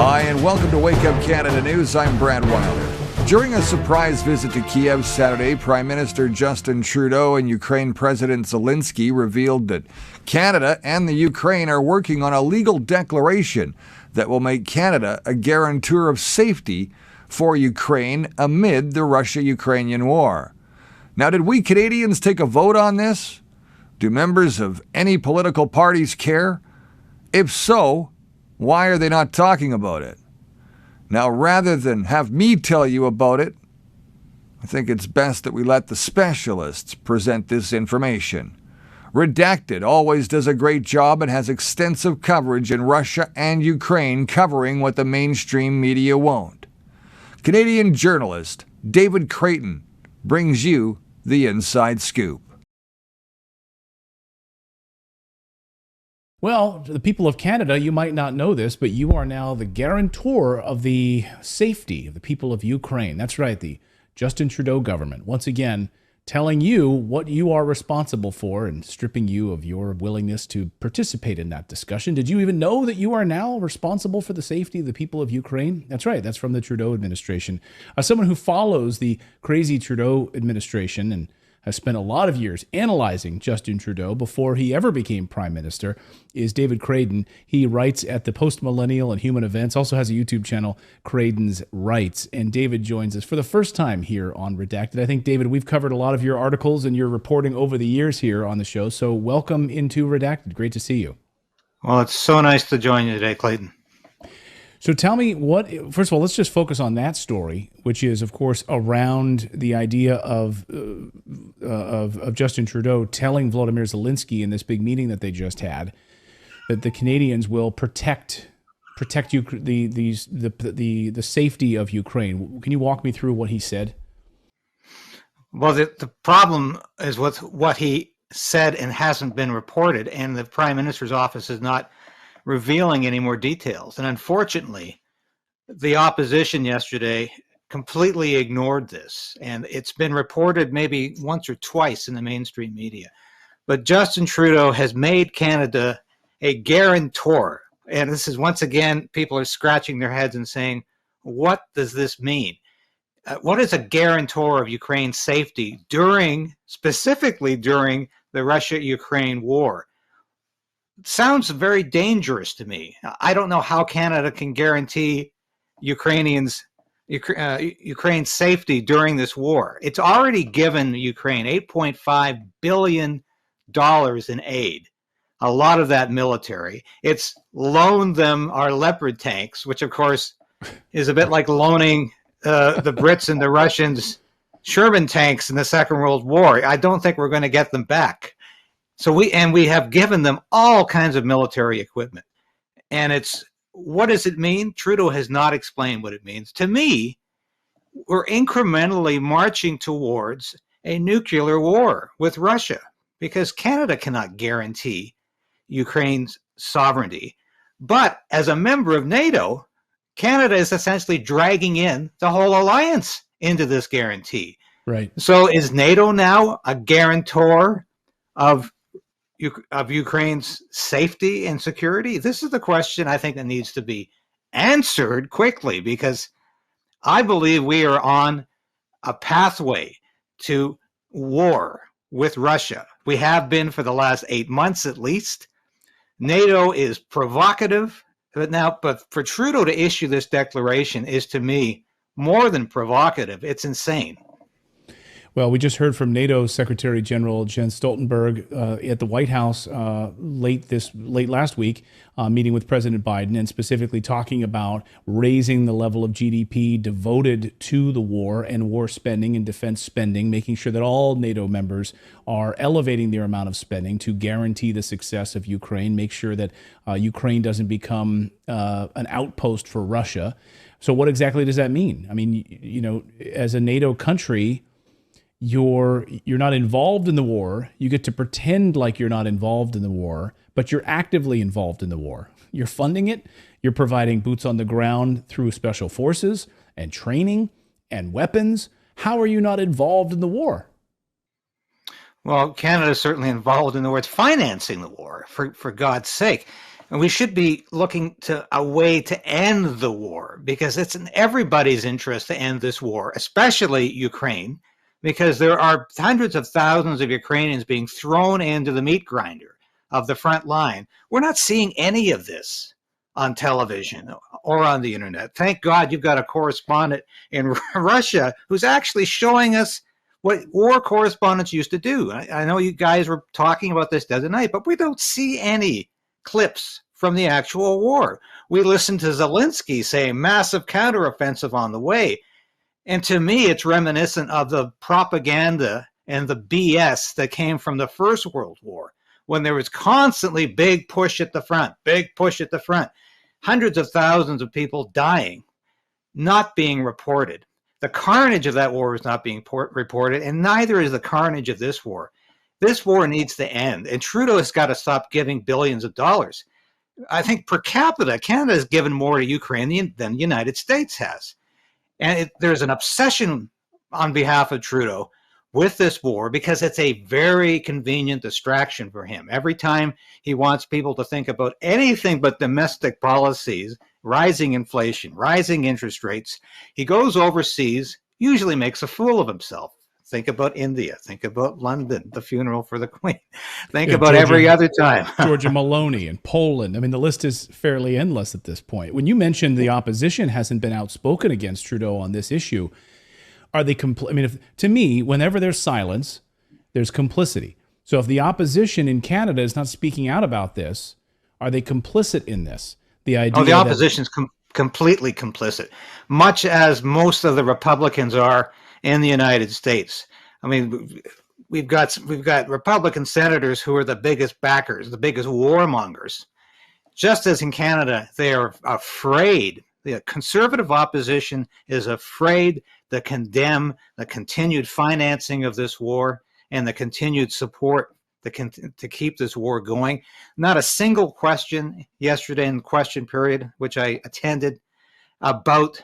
Hi, and welcome to Wake Up Canada News. I'm Brad Wilder. During a surprise visit to Kiev Saturday, Prime Minister Justin Trudeau and Ukraine President Zelensky revealed that Canada and the Ukraine are working on a legal declaration that will make Canada a guarantor of safety for Ukraine amid the Russia-Ukrainian war. Now, did we Canadians take a vote on this? Do members of any political parties care? If so, why are they not talking about it? Now, rather than have me tell you about it, I think it's best that we let the specialists present this information. Redacted always does a great job and has extensive coverage in Russia and Ukraine, covering what the mainstream media won't. Canadian journalist David Creighton brings you the inside scoop. Well, the people of Canada, you might not know this, but you are now the guarantor of the safety of the people of Ukraine. That's right, the Justin Trudeau government, once again, telling you what you are responsible for and stripping you of your willingness to participate in that discussion. Did you even know that you are now responsible for the safety of the people of Ukraine? That's right, that's from the Trudeau administration. As someone who follows the crazy Trudeau administration and has spent a lot of years analyzing Justin Trudeau before he ever became prime minister, is David Creighton. He writes at the Post-Millennial and Human Events, also has a YouTube channel, Creighton's Writes. And David joins us for the first time here on Redacted. I think, David, we've covered a lot of your articles and your reporting over the years here on the show. So welcome into Redacted. Great to see you. Well, it's so nice to join you today, Clayton. So tell me first of all, let's just focus on that story, which is, of course, around the idea of Justin Trudeau telling Volodymyr Zelensky in this big meeting that they just had that the Canadians will protect the safety of Ukraine. Can you walk me through what he said? Well, the problem is with what he said and hasn't been reported, and the Prime Minister's office is not revealing any more details. And unfortunately, the opposition yesterday completely ignored this. And it's been reported maybe once or twice in the mainstream media. But Justin Trudeau has made Canada a guarantor. And this is, once again, people are scratching their heads and saying, what does this mean? What is a guarantor of Ukraine's safety specifically during the Russia-Ukraine war? Sounds very dangerous to me. I don't know how Canada can guarantee Ukraine's safety during this war. It's already given Ukraine $8.5 billion in aid, a lot of that military. It's loaned them our Leopard tanks, which of course is a bit like loaning the Brits and the Russians Sherman tanks in the Second World War. I don't think we're going to get them back. So we have given them all kinds of military equipment. And what does it mean? Trudeau has not explained what it means. To me, we're incrementally marching towards a nuclear war with Russia because Canada cannot guarantee Ukraine's sovereignty. But as a member of NATO, Canada is essentially dragging in the whole alliance into this guarantee. Right. So is NATO now a guarantor of Ukraine's safety and security? This is the question I think that needs to be answered quickly, because I believe we are on a pathway to war with Russia. We have been for the last 8 months at least. NATO is provocative, but for Trudeau to issue this declaration is, to me, more than provocative. It's insane. Well, we just heard from NATO Secretary General Jens Stoltenberg at the White House late last week, meeting with President Biden, and specifically talking about raising the level of GDP devoted to the war and war spending and defense spending, making sure that all NATO members are elevating their amount of spending to guarantee the success of Ukraine, make sure that Ukraine doesn't become an outpost for Russia. So what exactly does that mean? I mean, as a NATO country, you're not involved in the war. You get to pretend like you're not involved in the war, but you're actively involved in the war. You're funding it. You're providing boots on the ground through special forces and training and weapons. How are you not involved in the war? Well, Canada is certainly involved in the war. It's financing the war, for God's sake. And we should be looking to a way to end the war, because it's in everybody's interest to end this war, especially Ukraine, because there are hundreds of thousands of Ukrainians being thrown into the meat grinder of the front line. We're not seeing any of this on television or on the internet. Thank God you've got a correspondent in Russia who's actually showing us what war correspondents used to do. I know you guys were talking about this the other night, but we don't see any clips from the actual war. We listen to Zelensky saying massive counteroffensive on the way. And to me, it's reminiscent of the propaganda and the BS that came from the First World War, when there was constantly big push at the front, big push at the front. Hundreds of thousands of people dying, not being reported. The carnage of that war is not being reported, and neither is the carnage of this war. This war needs to end, and Trudeau has got to stop giving billions of dollars. I think per capita, Canada has given more to Ukraine than the United States has. And there's an obsession on behalf of Trudeau with this war because it's a very convenient distraction for him. Every time he wants people to think about anything but domestic policies, rising inflation, rising interest rates, he goes overseas, usually makes a fool of himself. Think about India. Think about London, the funeral for the Queen. Think about every other time. Georgia Maloney and Poland. I mean, the list is fairly endless at this point. When you mentioned the opposition hasn't been outspoken against Trudeau on this issue, are they I mean, to me, whenever there's silence, there's complicity. So if the opposition in Canada is not speaking out about this, are they complicit in this? The idea the opposition's completely complicit, much as most of the Republicans are in the United States. I mean, we've got Republican senators who are the biggest backers, the biggest warmongers. Just as in Canada, they are afraid. The conservative opposition is afraid to condemn the continued financing of this war and the continued support to keep this war going. Not a single question yesterday in the question period, which I attended, about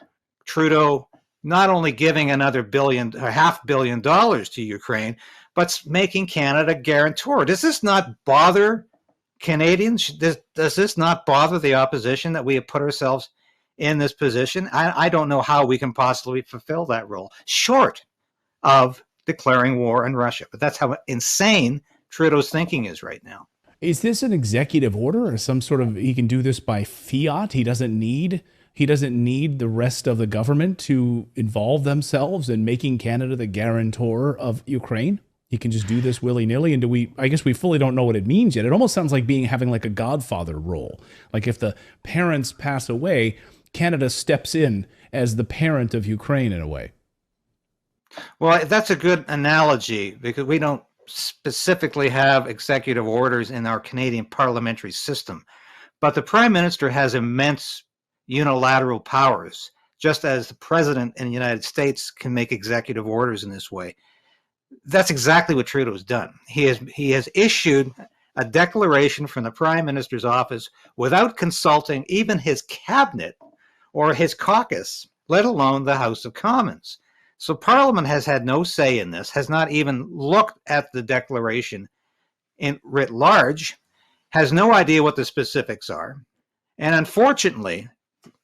Trudeau not only giving another $500 million to Ukraine, but making Canada guarantor. Does this not bother Canadians? Does this not bother the opposition that we have put ourselves in this position? I don't know how we can possibly fulfill that role, short of declaring war on Russia. But that's how insane Trudeau's thinking is right now. Is this an executive order or some sort of, he can do this by fiat? He doesn't need the rest of the government to involve themselves in making Canada the guarantor of Ukraine? He can just do this willy-nilly? And I guess we fully don't know what it means yet. It almost sounds like having like a Godfather role. Like if the parents pass away, Canada steps in as the parent of Ukraine in a way. Well, that's a good analogy because we don't specifically have executive orders in our Canadian parliamentary system. But the Prime Minister has immense unilateral powers, just as the President in the United States can make executive orders in this way. That's exactly what Trudeau's done. He has issued a declaration from the Prime Minister's office without consulting even his cabinet or his caucus, let alone the House of Commons. So Parliament has had no say in this, has not even looked at the declaration in writ large, has no idea what the specifics are. And unfortunately,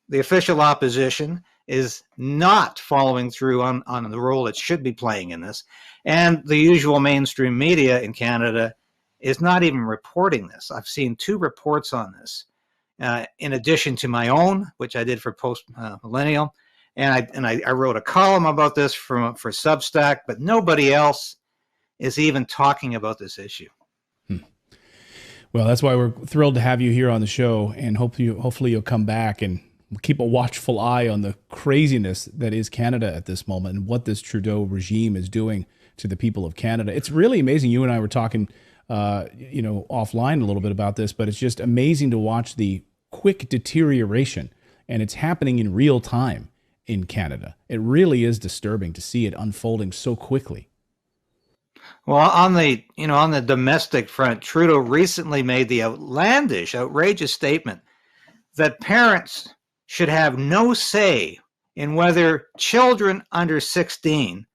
the official opposition is not following through on the role it should be playing in this. And the usual mainstream media in Canada is not even reporting this. I've seen 2 reports on this, in addition to my own, which I did for Post Millennial. And I wrote a column about this for Substack, but nobody else is even talking about this issue. Well, that's why we're thrilled to have you here on the show, and hopefully you'll come back and keep a watchful eye on the craziness that is Canada at this moment and what this Trudeau regime is doing to the people of Canada. It's really amazing. You and I were talking, offline a little bit about this, but it's just amazing to watch the quick deterioration, and it's happening in real time in Canada. It really is disturbing to see it unfolding so quickly. Well, on the domestic front, Trudeau recently made the outlandish, outrageous statement that parents should have no say in whether children under 16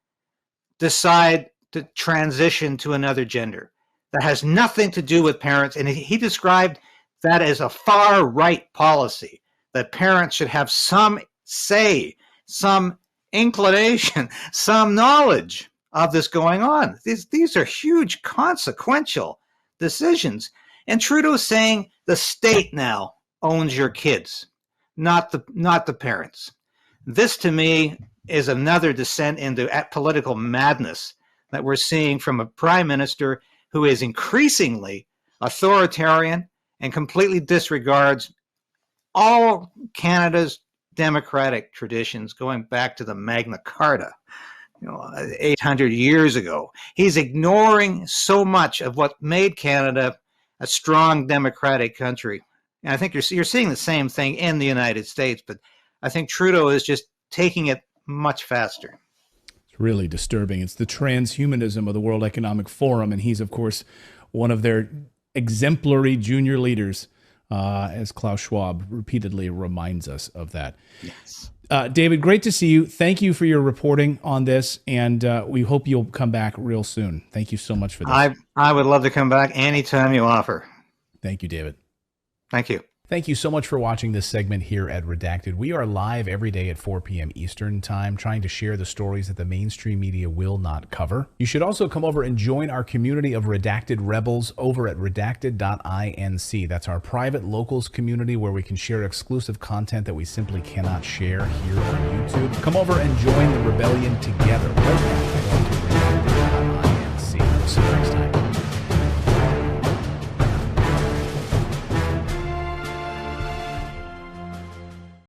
decide to transition to another gender. That has nothing to do with parents. And he described That is a far right policy, that parents should have some say, some inclination, some knowledge of this going on. These are huge consequential decisions. And Trudeau's saying the state now owns your kids, not the parents. This, to me, is another descent into political madness that we're seeing from a prime minister who is increasingly authoritarian and completely disregards all Canada's democratic traditions going back to the Magna Carta, 800 years ago. He's ignoring so much of what made Canada a strong democratic country. And I think you're seeing the same thing in the United States, but I think Trudeau is just taking it much faster. It's really disturbing. It's the transhumanism of the World Economic Forum, and he's, of course, one of their exemplary junior leaders, as Klaus Schwab repeatedly reminds us of that. Yes. David, great to see you. Thank you for your reporting on this, and we hope you'll come back real soon. Thank you so much for this. I would love to come back anytime you offer. Thank you, David. Thank you. Thank you so much for watching this segment here at Redacted. We are live every day at 4 p.m. Eastern Time, trying to share the stories that the mainstream media will not cover. You should also come over and join our community of Redacted Rebels over at redacted.inc. That's our private locals community where we can share exclusive content that we simply cannot share here on YouTube. Come over and join the rebellion together right now by going to redacted.inc. See you next time.